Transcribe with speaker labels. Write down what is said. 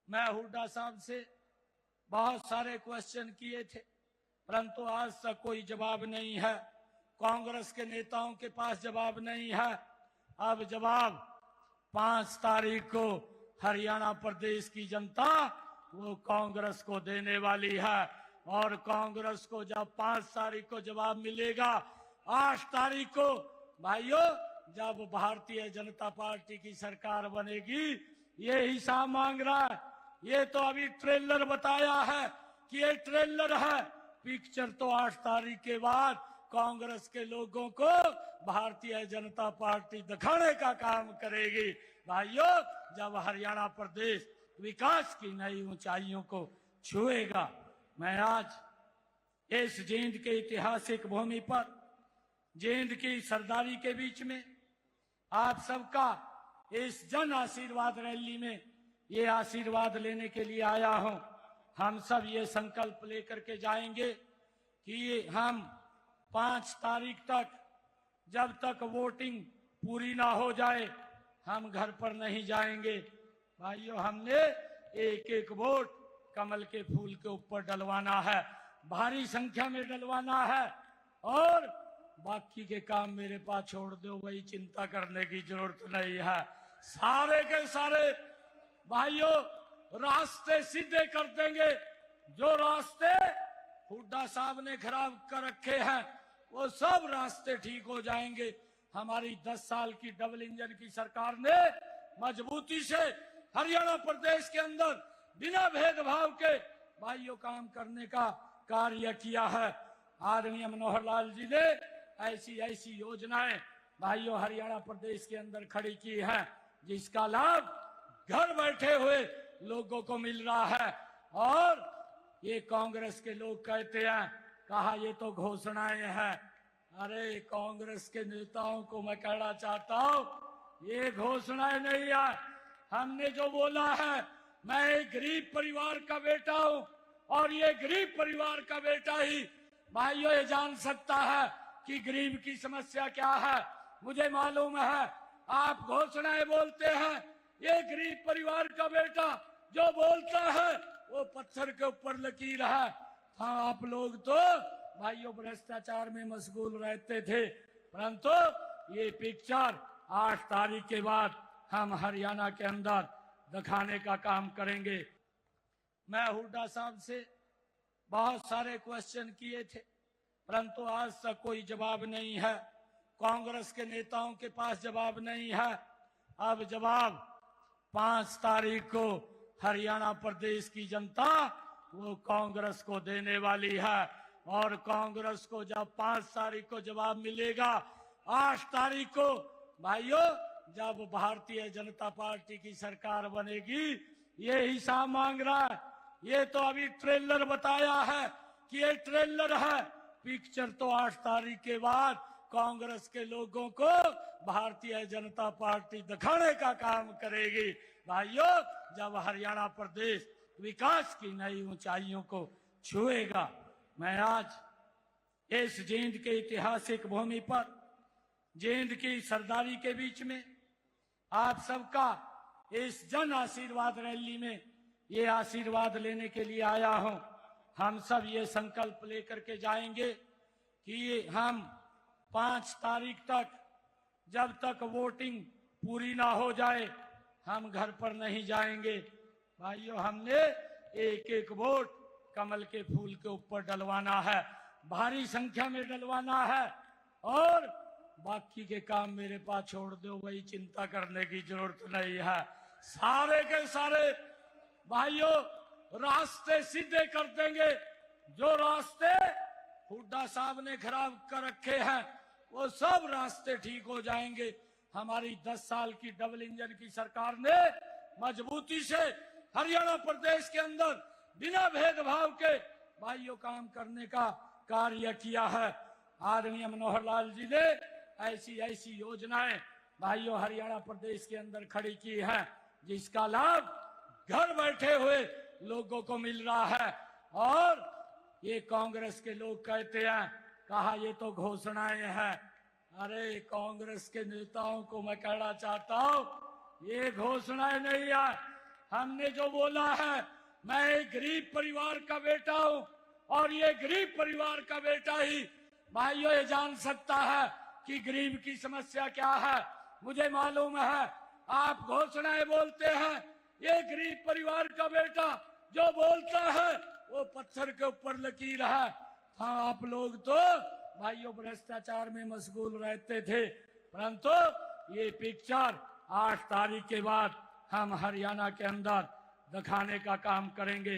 Speaker 1: मैं हुड्डा साहब से बहुत सारे क्वेश्चन किए थे, परंतु आज तक कोई जवाब नहीं है। कांग्रेस के नेताओं के पास जवाब नहीं है। अब जवाब 5 तारीख को हरियाणा प्रदेश की जनता वो कांग्रेस को देने वाली है। और कांग्रेस को जब 5 तारीख को जवाब मिलेगा, 8 तारीख को भाइयों जब भारतीय जनता पार्टी की सरकार बनेगी, ये हिसाब मांग रहा है। ये तो अभी ट्रेलर बताया है कि ये ट्रेलर है, पिक्चर तो 8 तारीख के बाद कांग्रेस के लोगों को भारतीय जनता पार्टी दिखाने का काम करेगी। भाइयों, जब हरियाणा प्रदेश विकास की नई ऊंचाइयों को छुएगा। मैं आज इस जींद के ऐतिहासिक भूमि पर, जींद की सरदारी के बीच में आप सबका इस जन आशीर्वाद रैली में ये आशीर्वाद लेने के लिए आया हूं। हम सब ये संकल्प लेकर के जाएंगे कि हम 5 तारीख तक, जब तक वोटिंग पूरी ना हो जाए, हम घर पर नहीं जाएंगे। भाइयों, हमने एक एक वोट कमल के फूल के ऊपर डलवाना है, भारी संख्या में डलवाना है। और बाकी के काम मेरे पास छोड़ दो, वही चिंता करने की जरूरत नहीं है। सारे के सारे भाइयों रास्ते सीधे कर देंगे। जो रास्ते हुड्डा साहब ने खराब कर रखे हैं, वो सब रास्ते ठीक हो जाएंगे। हमारी 10 साल की डबल इंजन की सरकार ने मजबूती से हरियाणा प्रदेश के अंदर बिना भेदभाव के भाइयों काम करने का कार्य किया है। आदरणीय मनोहर लाल जी ने ऐसी ऐसी योजनाएं भाइयों हरियाणा प्रदेश के अंदर खड़ी की हैं, जिसका लाभ घर बैठे हुए लोगों को मिल रहा है। और ये कांग्रेस के लोग कहते हैं, कहा ये तो घोषणाएं हैं। अरे कांग्रेस के नेताओं को मैं कहना चाहता हूं, ये घोषणाएं नहीं है। हमने जो बोला है, मैं एक गरीब परिवार का बेटा हूं, और ये गरीब परिवार का बेटा ही भाइयों ये जान सकता है कि गरीब की समस्या क्या है। मुझे मालूम है आप घोषणाएं बोलते हैं, ये गरीब परिवार का बेटा जो बोलता है वो पत्थर के ऊपर लकीर है। हाँ, आप लोग तो भाइयों भ्रष्टाचार में मशगूल रहते थे, परंतु ये पिक्चर 8 तारीख के बाद हम हरियाणा के अंदर दिखाने का काम करेंगे। मैं हुड्डा साहब से बहुत सारे क्वेश्चन किए थे, परंतु आज तक कोई जवाब नहीं है। कांग्रेस के नेताओं के पास जवाब नहीं है। अब जवाब 5 तारीख को हरियाणा प्रदेश की जनता वो कांग्रेस को देने वाली है। और कांग्रेस को जब 5 तारीख को जवाब मिलेगा, 8 तारीख को भाइयों जब भारतीय जनता पार्टी की सरकार बनेगी, ये हिसाब मांग रहा है। ये तो अभी ट्रेलर बताया है कि ये ट्रेलर है, पिक्चर तो 8 तारीख के बाद कांग्रेस के लोगों को भारतीय जनता पार्टी दिखाने का काम करेगी। भाइयों, जब हरियाणा प्रदेश विकास की नई ऊंचाइयों को छुएगा। मैं आज इस जींद के ऐतिहासिक भूमि पर, जींद की सरदारी के बीच में आप सबका इस जन आशीर्वाद रैली में ये आशीर्वाद लेने के लिए आया हूं। हम सब ये संकल्प लेकर के जाएंगे कि हम 5 तारीख तक, जब तक वोटिंग पूरी ना हो जाए, हम घर पर नहीं जाएंगे। भाइयों, हमने एक एक वोट कमल के फूल के ऊपर डलवाना है, भारी संख्या में डलवाना है। और बाकी के काम मेरे पास छोड़ दो, वही चिंता करने की जरूरत नहीं है। सारे के सारे भाइयों रास्ते सीधे कर देंगे। जो रास्ते हुड्डा साहब ने खराब कर रखे हैं, वो सब रास्ते ठीक हो जाएंगे। हमारी 10 साल की डबल इंजन की सरकार ने मजबूती से हरियाणा प्रदेश के अंदर बिना भेदभाव के भाइयों काम करने का कार्य किया है। आदरणीय मनोहर लाल जी ने ऐसी ऐसी योजनाएं भाइयों हरियाणा प्रदेश के अंदर खड़ी की हैं, जिसका लाभ घर बैठे हुए लोगों को मिल रहा है। और ये कांग्रेस के लोग कहते हैं, कहा ये तो घोषणाएं हैं। अरे कांग्रेस के नेताओं को मैं कहना चाहता हूं, ये घोषणाएं नहीं है। हमने जो बोला है, मैं एक गरीब परिवार का बेटा हूं और ये गरीब परिवार का बेटा ही भाइयों ये जान सकता है कि गरीब की समस्या क्या है। मुझे मालूम है आप घोषणाएं बोलते हैं, ये गरीब परिवार का बेटा जो बोलता है वो पत्थर के ऊपर लकीर है। हाँ, आप लोग तो भाइयों भ्रष्टाचार में मशगूल रहते थे, परंतु ये पिक्चर 8 तारीख के बाद हम हरियाणा के अंदर दिखाने का काम करेंगे।